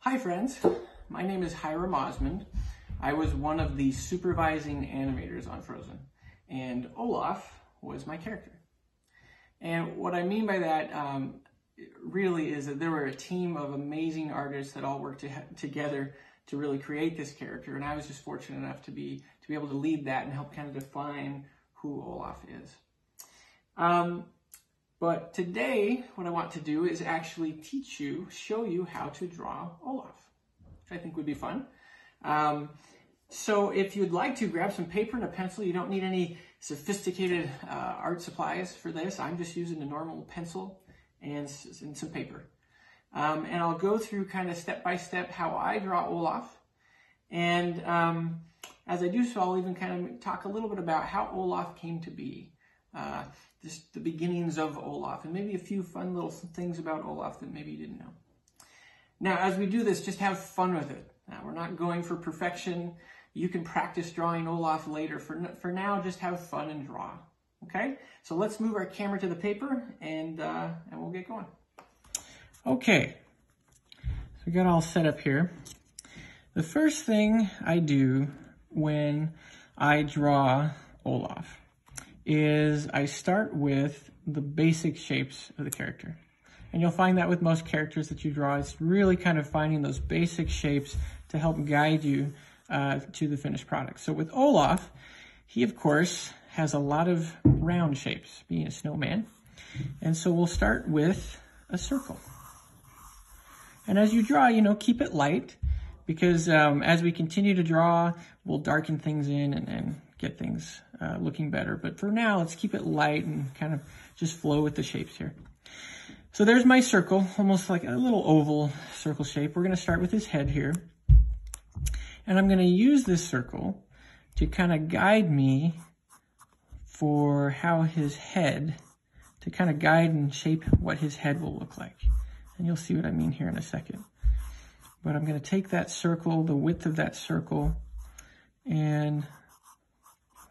Hi friends, my name is Hiram Osmond. I was one of the supervising animators on Frozen, and Olaf was my character. And what I mean by that really is that there were a team of amazing artists that all worked together to really create this character, and I was just fortunate enough to be able to lead that and help kind of define who Olaf is. But today, what I want to do is actually show you how to draw Olaf, which I think would be fun. So if you'd like to, grab some paper and a pencil. You don't need any sophisticated art supplies for this. I'm just using a normal pencil and some paper. And I'll go through kind of step by step how I draw Olaf. And as I do so, I'll even kind of talk a little bit about how Olaf came to be. Just the beginnings of Olaf, and maybe a few fun little things about Olaf that maybe you didn't know. Now, as we do this, just have fun with it. Now, we're not going for perfection. You can practice drawing Olaf later. For now, just have fun and draw. Okay? So let's move our camera to the paper, and we'll get going. Okay. So we got all set up here. The first thing I do when I draw Olaf is I start with the basic shapes of the character. And you'll find that with most characters that you draw, it's really kind of finding those basic shapes to help guide you to the finished product. So with Olaf, he of course has a lot of round shapes, being a snowman. And so we'll start with a circle. And as you draw, keep it light, because as we continue to draw, we'll darken things in and get things looking better. But for now, let's keep it light and kind of just flow with the shapes here. So there's my circle, almost like a little oval circle shape. We're going to start with his head here. And I'm going to use this circle to kind of guide me for how his head, to kind of guide and shape what his head will look like. And you'll see what I mean here in a second. But I'm going to take that circle, the width of that circle, and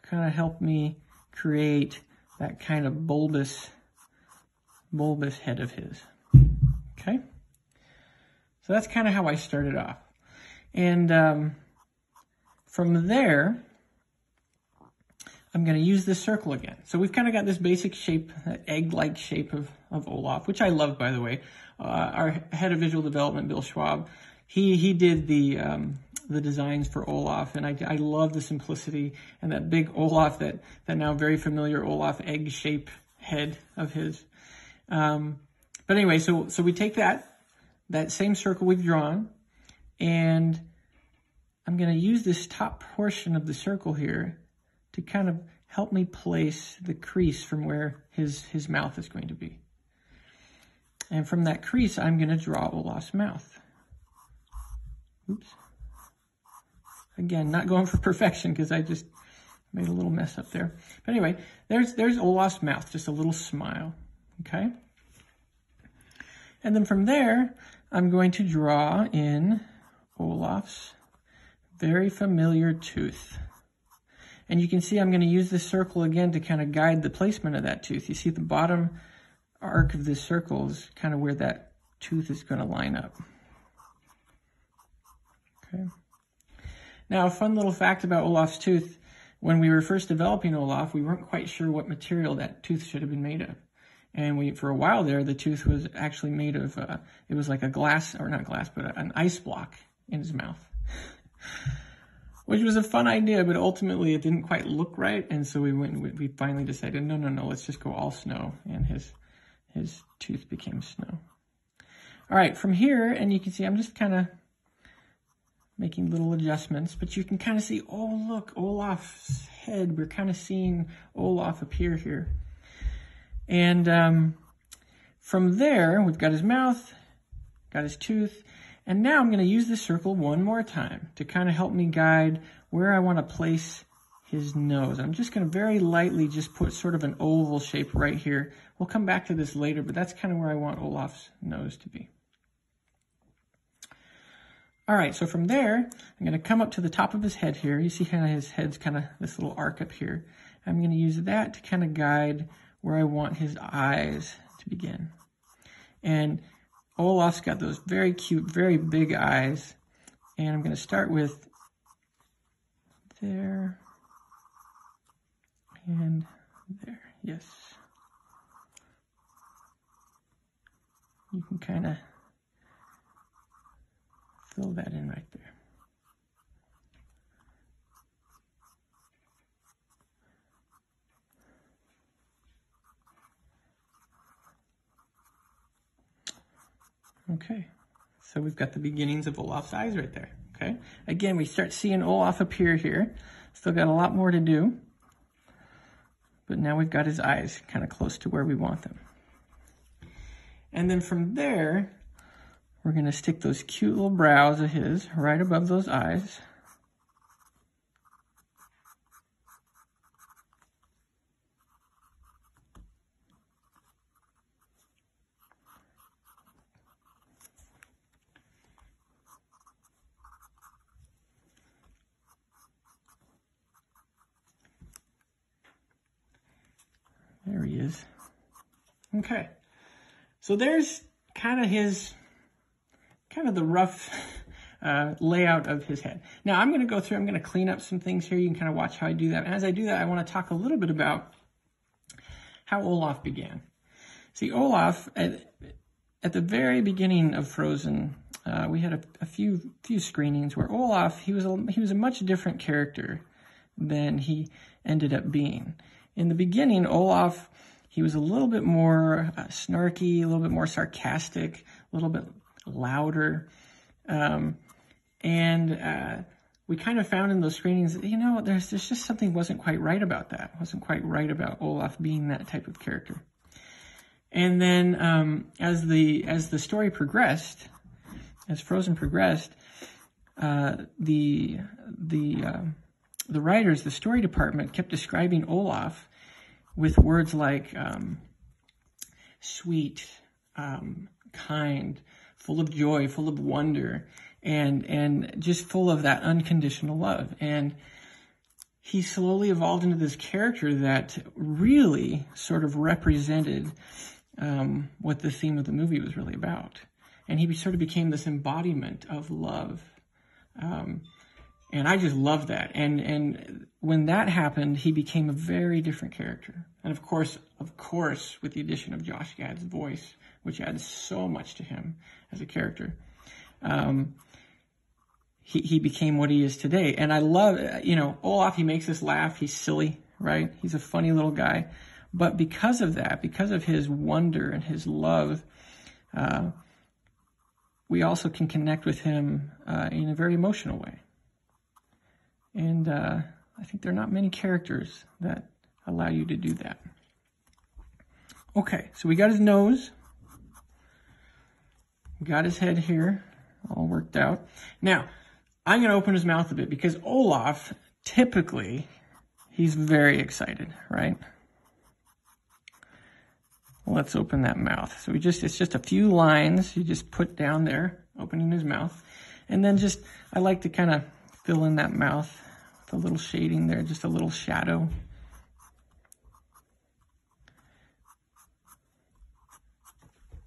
kind of help me create that kind of bulbous head of his. Okay? So that's kind of how I started off. And from there, I'm going to use this circle again. So we've kind of got this basic shape, that egg-like shape of Olaf, which I love, by the way. Our head of visual development, Bill Schwab, he did the designs for Olaf, and I love the simplicity and that big Olaf, that now very familiar Olaf egg shape head of his. But anyway, so we take that same circle we've drawn, and I'm going to use this top portion of the circle here to kind of help me place the crease from where his mouth is going to be. And from that crease, I'm going to draw Olaf's mouth. Oops. Again, not going for perfection because I just made a little mess up there. But anyway, there's Olaf's mouth, just a little smile, okay? And then from there, I'm going to draw in Olaf's very familiar tooth. And you can see I'm going to use this circle again to kind of guide the placement of that tooth. You see the bottom arc of this circle is kind of where that tooth is going to line up. Okay. Now, a fun little fact about Olaf's tooth, when we were first developing Olaf, we weren't quite sure what material that tooth should have been made of. And for a while there, the tooth was actually made of, it was like a glass, or not glass, but an ice block in his mouth. Which was a fun idea, but ultimately it didn't quite look right. And so we finally decided, no, let's just go all snow. And his tooth became snow. All right, from here, and you can see I'm just kind of making little adjustments, but you can kind of see, oh, look, Olaf's head. We're kind of seeing Olaf appear here. And from there, we've got his mouth, got his tooth, and now I'm going to use this circle one more time to kind of help me guide where I want to place his nose. I'm just going to very lightly just put sort of an oval shape right here. We'll come back to this later, but that's kind of where I want Olaf's nose to be. All right, so from there, I'm going to come up to the top of his head here. You see kind of his head's kind of this little arc up here. I'm going to use that to kind of guide where I want his eyes to begin. And Olaf's got those very cute, very big eyes. And I'm going to start with there and there. Yes. You can kind of fill that in right there. Okay, so we've got the beginnings of Olaf's eyes right there, okay? Again, we start seeing Olaf appear here. Still got a lot more to do, but now we've got his eyes kind of close to where we want them. And then from there, we're gonna stick those cute little brows of his right above those eyes. There he is. Okay. So there's kind of the rough layout of his head. Now I'm going to go through, I'm going to clean up some things here. You can kind of watch how I do that. And as I do that, I want to talk a little bit about how Olaf began. See, Olaf, at the very beginning of Frozen, we had a few screenings where Olaf, he was a much different character than he ended up being. In the beginning, Olaf, he was a little bit more snarky, a little bit more sarcastic, a little bit louder. We kind of found in those screenings that, you know, there's just something wasn't quite right about that. Wasn't quite right about Olaf being that type of character. And then as the story progressed, as Frozen progressed, the writers, the story department, kept describing Olaf with words like sweet, kind, full of joy, full of wonder, and just full of that unconditional love. And he slowly evolved into this character that really sort of represented what the theme of the movie was really about. And he sort of became this embodiment of love. And I just love that. And when that happened, he became a very different character. And of course, with the addition of Josh Gad's voice, which adds so much to him as a character, he became what he is today. And I love, Olaf, he makes us laugh. He's silly, right? He's a funny little guy. But because of that, because of his wonder and his love, we also can connect with him in a very emotional way. And I think there are not many characters that allow you to do that. Okay, so we got his nose. We got his head here, all worked out. Now, I'm going to open his mouth a bit because Olaf, typically, he's very excited, right? Let's open that mouth. So it's just a few lines you just put down there, opening his mouth. And then I like to kind of fill in that mouth with a little shading there, just a little shadow.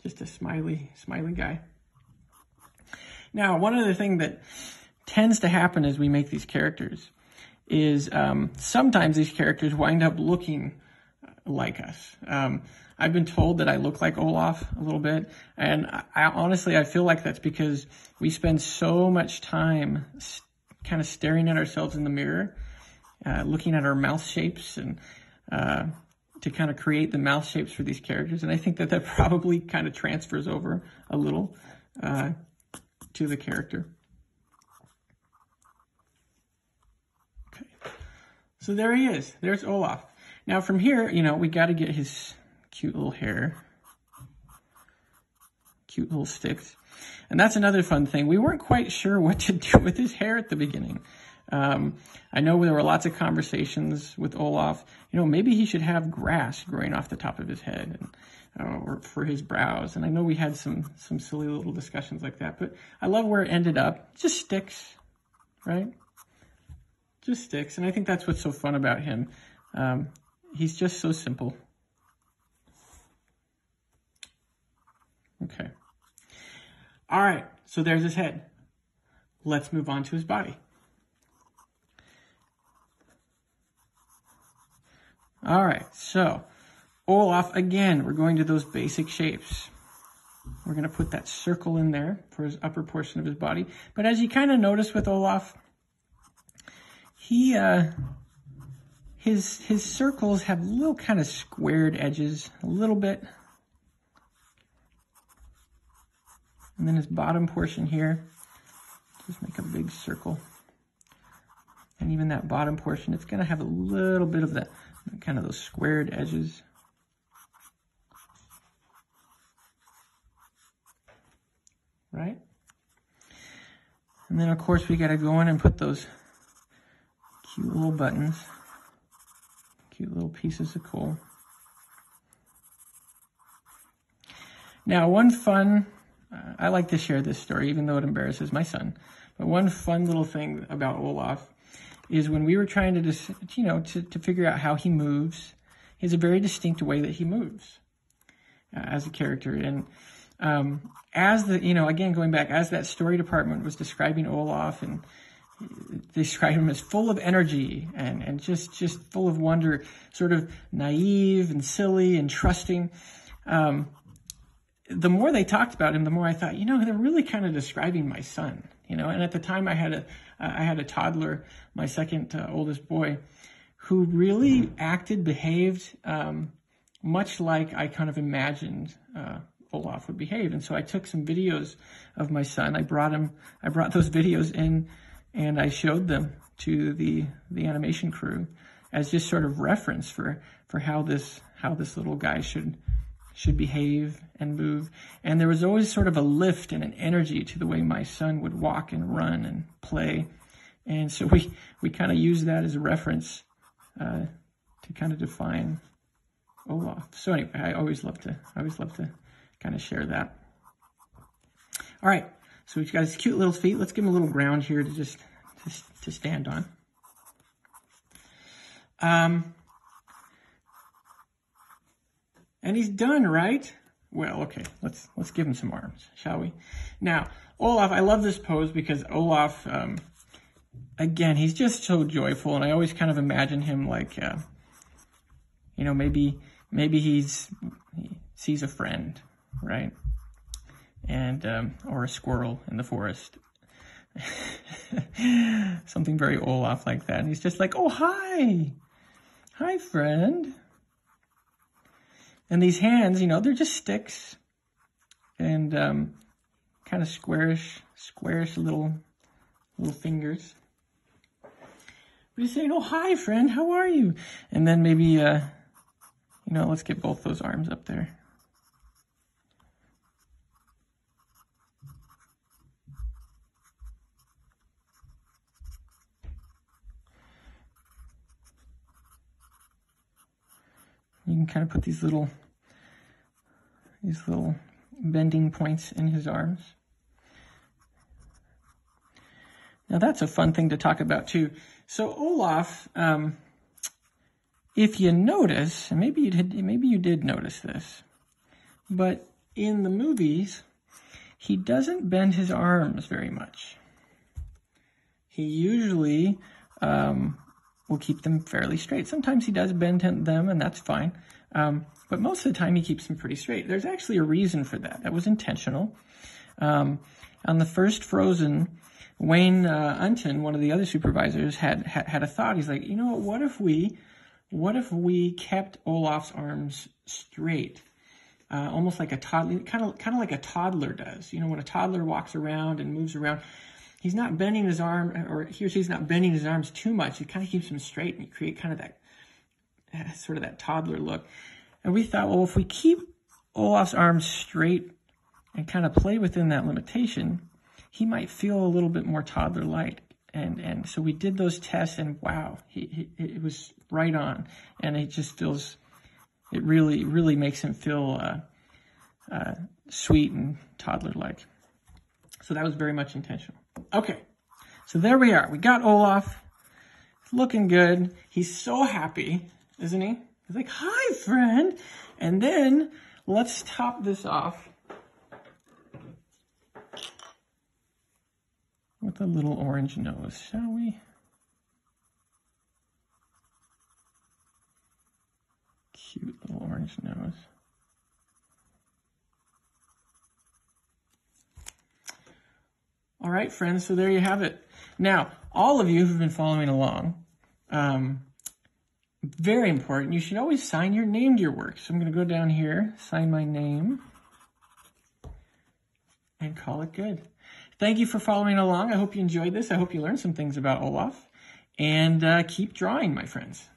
Just a smiley guy. Now, one other thing that tends to happen as we make these characters is sometimes these characters wind up looking like us. I've been told that I look like Olaf a little bit, and I feel like that's because we spend so much time kind of staring at ourselves in the mirror, looking at our mouth shapes and to kind of create the mouth shapes for these characters. And I think that probably kind of transfers over a little to the character. Okay, so there he is. There's Olaf. Now from here, we got to get his cute little hair, cute little sticks. And that's another fun thing. We weren't quite sure what to do with his hair at the beginning. I know there were lots of conversations with Olaf. Maybe he should have grass growing off the top of his head or for his brows. And I know we had some silly little discussions like that. But I love where it ended up. Just sticks, right? Just sticks. And I think that's what's so fun about him. He's just so simple. Okay. All right, so there's his head. Let's move on to his body. All right, so Olaf, again, we're going to those basic shapes. We're going to put that circle in there for his upper portion of his body. But as you kind of notice with Olaf, his circles have little kind of squared edges, a little bit. And then his bottom portion here, just make a big circle. And even that bottom portion, it's going to have a little bit of that, kind of those squared edges. Right? And then, of course, we got to go in and put those cute little buttons, cute little pieces of coal. Now, one fun, I like to share this story, even though it embarrasses my son, but one fun little thing about Olaf is when we were trying to just, to figure out how he moves, he has a very distinct way that he moves as a character. And as the, again, going back, as that story department was describing Olaf and described him as full of energy and just full of wonder, sort of naive and silly and trusting. The more they talked about him, the more I thought, they're really kind of describing my son, and at the time I had a toddler, my second oldest boy, who really behaved, much like I kind of imagined, Olaf would behave. And so I took some videos of my son. I brought those videos in and I showed them to the animation crew as just sort of reference for how this little guy should behave and move. And there was always sort of a lift and an energy to the way my son would walk and run and play. And so we kind of used that as a reference to kind of define Olaf. So anyway, I always love to kind of share that. All right, so we've got his cute little feet. Let's give him a little ground here to just to stand on. And he's done, right? Well, okay, let's give him some arms, shall we? Now, Olaf, I love this pose because Olaf, again, he's just so joyful, and I always kind of imagine him like, maybe he sees a friend, right? And, or a squirrel in the forest. Something very Olaf like that. And he's just like, oh, hi. Hi, friend. And these hands, they're just sticks. And, kind of squarish little fingers. But he's saying, oh, hi, friend. How are you? And then maybe, let's get both those arms up there. You can kind of put these little bending points in his arms. Now that's a fun thing to talk about too. So Olaf, if you notice, and maybe you did notice this, but in the movies, he doesn't bend his arms very much. He usually will keep them fairly straight. Sometimes he does bend them, and that's fine. But most of the time, he keeps them pretty straight. There's actually a reason for that. That was intentional. On the first Frozen, Wayne Unton, one of the other supervisors, had a thought. He's like, what if we kept Olaf's arms straight, almost like a toddler, kind of like a toddler does. When a toddler walks around and moves around, he's not bending his arm, or he or she's not bending his arms too much. It kind of keeps them straight, and you create kind of that sort of that toddler look. And we thought, well, if we keep Olaf's arms straight and kind of play within that limitation, he might feel a little bit more toddler-like. And so we did those tests, and wow, it was right on. And it just feels, it really, really makes him feel sweet and toddler-like. So that was very much intentional. Okay, so there we are. We got Olaf. He's looking good. He's so happy, isn't he? He's like, hi, friend. And then let's top this off with a little orange nose, shall we? Cute little orange nose. All right, friends, so there you have it. Now, all of you who've been following along, very important, you should always sign your name to your work. So I'm going to go down here, sign my name, and call it good. Thank you for following along. I hope you enjoyed this. I hope you learned some things about Olaf. And keep drawing, my friends.